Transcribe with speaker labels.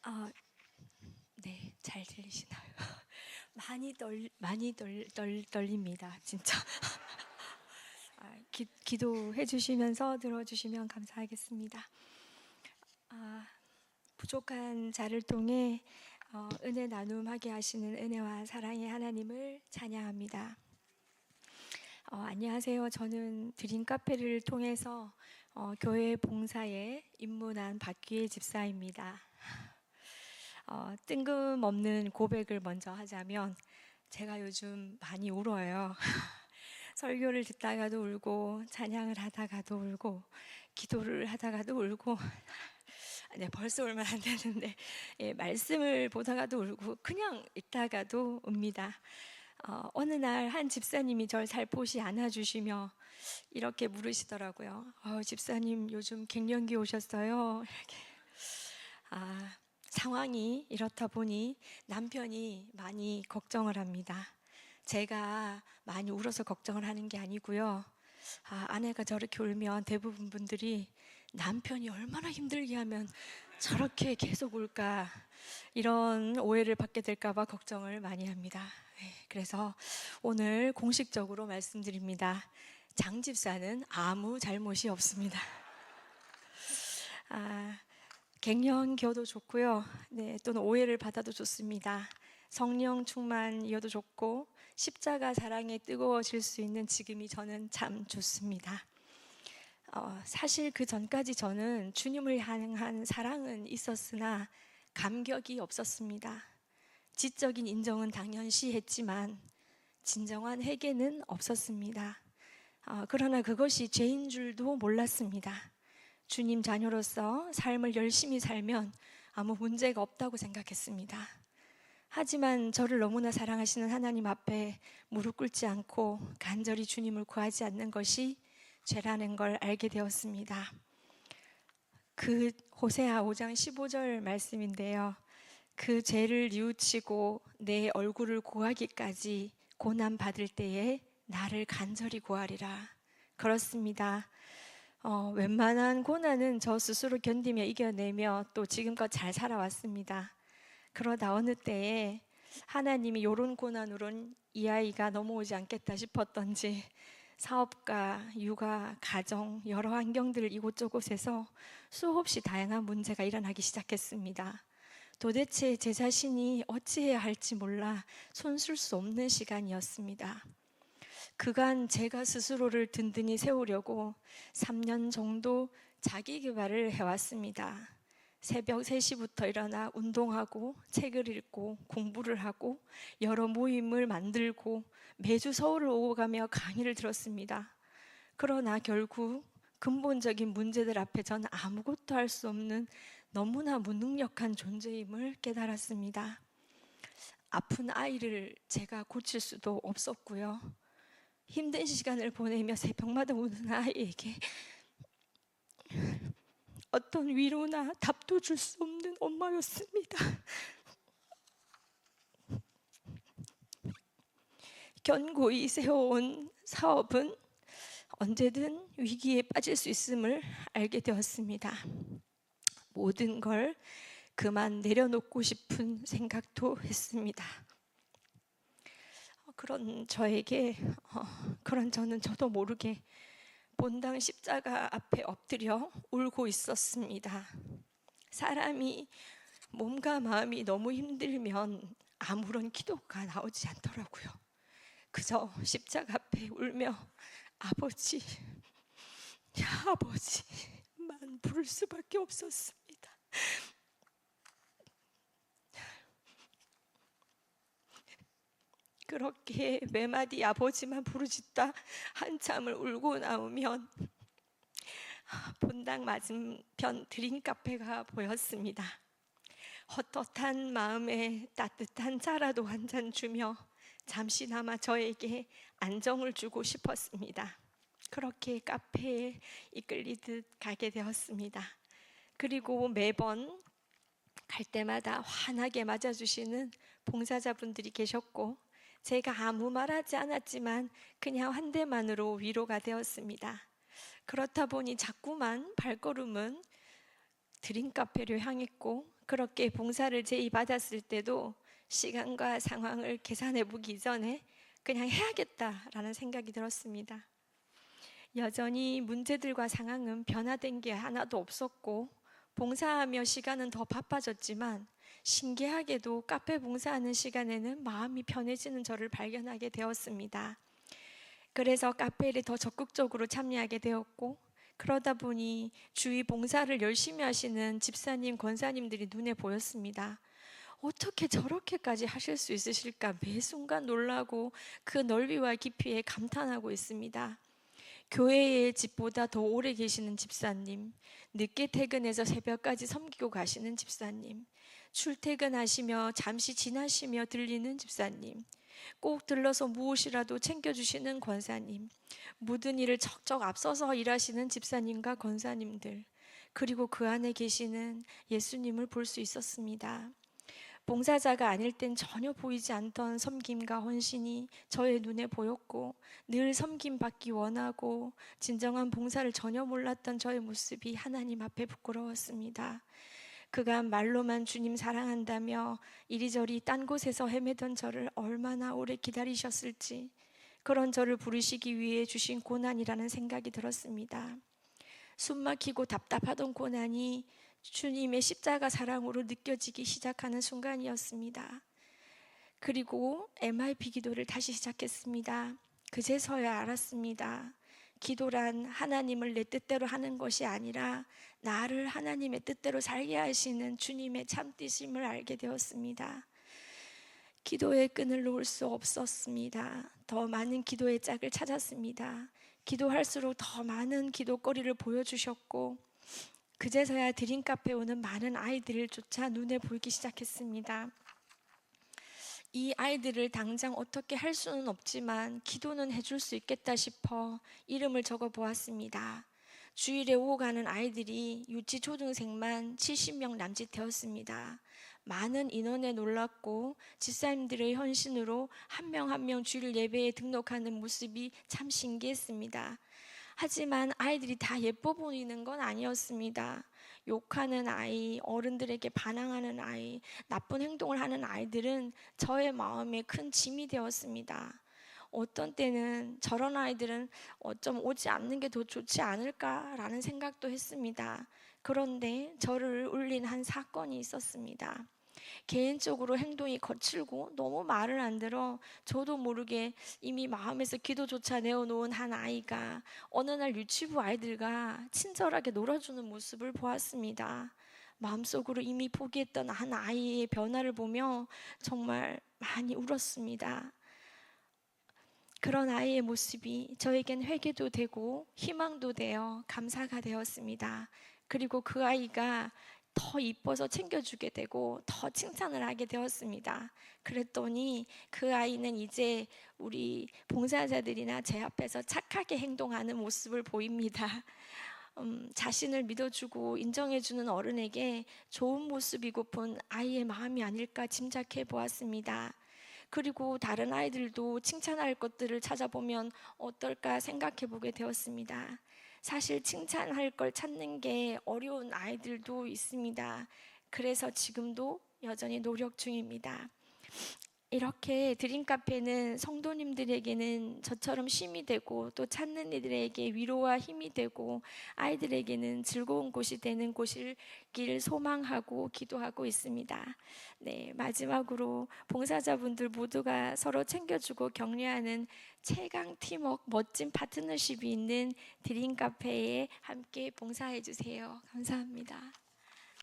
Speaker 1: 아, 네, 잘 들리시나요? 떨립니다, 진짜. 기도해 주시면서 들어주시면 감사하겠습니다. 아, 부족한 자를 통해 은혜 나눔하게 하시는 은혜와 사랑의 하나님을 찬양합니다. 안녕하세요. 저는 드림 카페를 통해서 교회 봉사에 입문한 박기혜 집사입니다. 뜬금없는 고백을 먼저 하자면 제가 요즘 많이 울어요. 설교를 듣다가도 울고 찬양을 하다가도 울고 기도를 하다가도 울고 네, 벌써 울면 안 되는데 예, 말씀을 보다가도 울고 그냥 있다가도 웁니다. 어느 날 한 집사님이 절 살포시 안아주시며 이렇게 물으시더라고요. 집사님 요즘 갱년기 오셨어요? 이렇게. 상황이 이렇다 보니 남편이 많이 걱정을 합니다. 제가 많이 울어서 걱정을 하는 게 아니고요. 아내가 저렇게 울면 대부분 분들이 남편이 얼마나 힘들게 하면 저렇게 계속 울까, 이런 오해를 받게 될까봐 걱정을 많이 합니다. 그래서 오늘 공식적으로 말씀드립니다. 장 집사는 아무 잘못이 없습니다. 갱년기여도 좋고요. 네, 또는 오해를 받아도 좋습니다. 성령 충만이어도 좋고 십자가 사랑에 뜨거워질 수 있는 지금이 저는 참 좋습니다. 사실 그 전까지 저는 주님을 향한 사랑은 있었으나 감격이 없었습니다. 지적인 인정은 당연시 했지만 진정한 회개는 없었습니다. 그러나 그것이 죄인 줄도 몰랐습니다. 주님 자녀로서 삶을 열심히 살면 아무 문제가 없다고 생각했습니다. 하지만 저를 너무나 사랑하시는 하나님 앞에 무릎 꿇지 않고 간절히 주님을 구하지 않는 것이 죄라는 걸 알게 되었습니다. 그 호세아 5장 15절 말씀인데요. 그 죄를 뉘우치고 내 얼굴을 구하기까지 고난 받을 때에 나를 간절히 구하리라. 그렇습니다. 웬만한 고난은 저 스스로 견디며 이겨내며 또 지금껏 잘 살아왔습니다. 그러다 어느 때에 하나님이 이런 고난으론 이 아이가 넘어오지 않겠다 싶었던지 사업과 육아, 가정, 여러 환경들 이곳저곳에서 수없이 다양한 문제가 일어나기 시작했습니다. 도대체 제 자신이 어찌해야 할지 몰라 손쓸 수 없는 시간이었습니다. 그간 제가 스스로를 든든히 세우려고 3년 정도 자기 개발을 해왔습니다. 새벽 3시부터 일어나 운동하고 책을 읽고 공부를 하고 여러 모임을 만들고 매주 서울을 오고 가며 강의를 들었습니다. 그러나 결국 근본적인 문제들 앞에 저는 아무것도 할 수 없는 너무나 무능력한 존재임을 깨달았습니다. 아픈 아이를 제가 고칠 수도 없었고요. 힘든 시간을 보내며 새벽마다 우는 아이에게 어떤 위로나 답도 줄 수 없는 엄마였습니다. 견고히 세워온 사업은 언제든 위기에 빠질 수 있음을 알게 되었습니다. 모든 걸 그만 내려놓고 싶은 생각도 했습니다. 그런 저는 저도 모르게 본당 십자가 앞에 엎드려 울고 있었습니다. 사람이 몸과 마음이 너무 힘들면 아무런 기도가 나오지 않더라고요. 그저 십자가 앞에 울며 아버지만 부를 수밖에 없었습니다. 그렇게 매마디 아버지만 부르짖다 한참을 울고 나오면 본당 맞은편 드림 카페가 보였습니다. 헛헛한 마음에 따뜻한 차라도 한 잔 주며 잠시나마 저에게 안정을 주고 싶었습니다. 그렇게 카페에 이끌리듯 가게 되었습니다. 그리고 매번 갈 때마다 환하게 맞아주시는 봉사자분들이 계셨고 제가 아무 말하지 않았지만 그냥 한 대만으로 위로가 되었습니다. 그렇다 보니 자꾸만 발걸음은 드림 카페를 향했고 그렇게 봉사를 제의받았을 때도 시간과 상황을 계산해 보기 전에 그냥 해야겠다라는 생각이 들었습니다. 여전히 문제들과 상황은 변화된 게 하나도 없었고 봉사하며 시간은 더 바빠졌지만 신기하게도 카페 봉사하는 시간에는 마음이 편해지는 저를 발견하게 되었습니다. 그래서 카페에 더 적극적으로 참여하게 되었고 그러다 보니 주위 봉사를 열심히 하시는 집사님, 권사님들이 눈에 보였습니다. 어떻게 저렇게까지 하실 수 있으실까 매 순간 놀라고 그 넓이와 깊이에 감탄하고 있습니다. 교회의 집보다 더 오래 계시는 집사님, 늦게 퇴근해서 새벽까지 섬기고 가시는 집사님, 출퇴근하시며 잠시 지나시며 들리는 집사님, 꼭 들러서 무엇이라도 챙겨주시는 권사님, 모든 일을 척척 앞서서 일하시는 집사님과 권사님들, 그리고 그 안에 계시는 예수님을 볼 수 있었습니다. 봉사자가 아닐 땐 전혀 보이지 않던 섬김과 헌신이 저의 눈에 보였고 늘 섬김 받기 원하고 진정한 봉사를 전혀 몰랐던 저의 모습이 하나님 앞에 부끄러웠습니다. 그간 말로만 주님 사랑한다며 이리저리 딴 곳에서 헤매던 저를 얼마나 오래 기다리셨을지, 그런 저를 부르시기 위해 주신 고난이라는 생각이 들었습니다. 숨막히고 답답하던 고난이 주님의 십자가 사랑으로 느껴지기 시작하는 순간이었습니다. 그리고 MRP 기도를 다시 시작했습니다. 그제서야 알았습니다. 기도란 하나님을 내 뜻대로 하는 것이 아니라 나를 하나님의 뜻대로 살게 하시는 주님의 참뜻임을 알게 되었습니다. 기도의 끈을 놓을 수 없었습니다. 더 많은 기도의 짝을 찾았습니다. 기도할수록 더 많은 기도거리를 보여주셨고 그제서야 드림카페에 오는 많은 아이들을 쫓아 눈에 보이기 시작했습니다. 이 아이들을 당장 어떻게 할 수는 없지만 기도는 해줄 수 있겠다 싶어 이름을 적어 보았습니다. 주일에 오고 가는 아이들이 유치 초등생만 70명 남짓 되었습니다. 많은 인원에 놀랐고 집사님들의 헌신으로 한 명 한 명 주일 예배에 등록하는 모습이 참 신기했습니다. 하지만 아이들이 다 예뻐 보이는 건 아니었습니다. 욕하는 아이, 어른들에게 반항하는 아이, 나쁜 행동을 하는 아이들은 저의 마음에 큰 짐이 되었습니다. 어떤 때는 저런 아이들은 어쩜 오지 않는 게 더 좋지 않을까라는 생각도 했습니다. 그런데 저를 울린 한 사건이 있었습니다. 개인적으로 행동이 거칠고 너무 말을 안 들어 저도 모르게 이미 마음에서 기도조차 내어놓은 한 아이가 어느 날 유치부 아이들과 친절하게 놀아주는 모습을 보았습니다. 마음속으로 이미 포기했던 한 아이의 변화를 보며 정말 많이 울었습니다. 그런 아이의 모습이 저에겐 회개도 되고 희망도 되어 감사가 되었습니다. 그리고 그 아이가 더 이뻐서 챙겨주게 되고 더 칭찬을 하게 되었습니다. 그랬더니 그 아이는 이제 우리 봉사자들이나 제 앞에서 착하게 행동하는 모습을 보입니다. 자신을 믿어주고 인정해주는 어른에게 좋은 모습이고픈 아이의 마음이 아닐까 짐작해 보았습니다. 그리고 다른 아이들도 칭찬할 것들을 찾아보면 어떨까 생각해 보게 되었습니다. 사실 칭찬할 걸 찾는 게 어려운 아이들도 있습니다. 그래서 지금도 여전히 노력 중입니다. 이렇게 드림카페는 성도님들에게는 저처럼 쉼이 되고 또 찾는 이들에게 위로와 힘이 되고 아이들에게는 즐거운 곳이 되는 곳일 길 소망하고 기도하고 있습니다. 네, 마지막으로 봉사자분들 모두가 서로 챙겨주고 격려하는 최강 팀워크 멋진 파트너십이 있는 드림카페에 함께 봉사해 주세요. 감사합니다.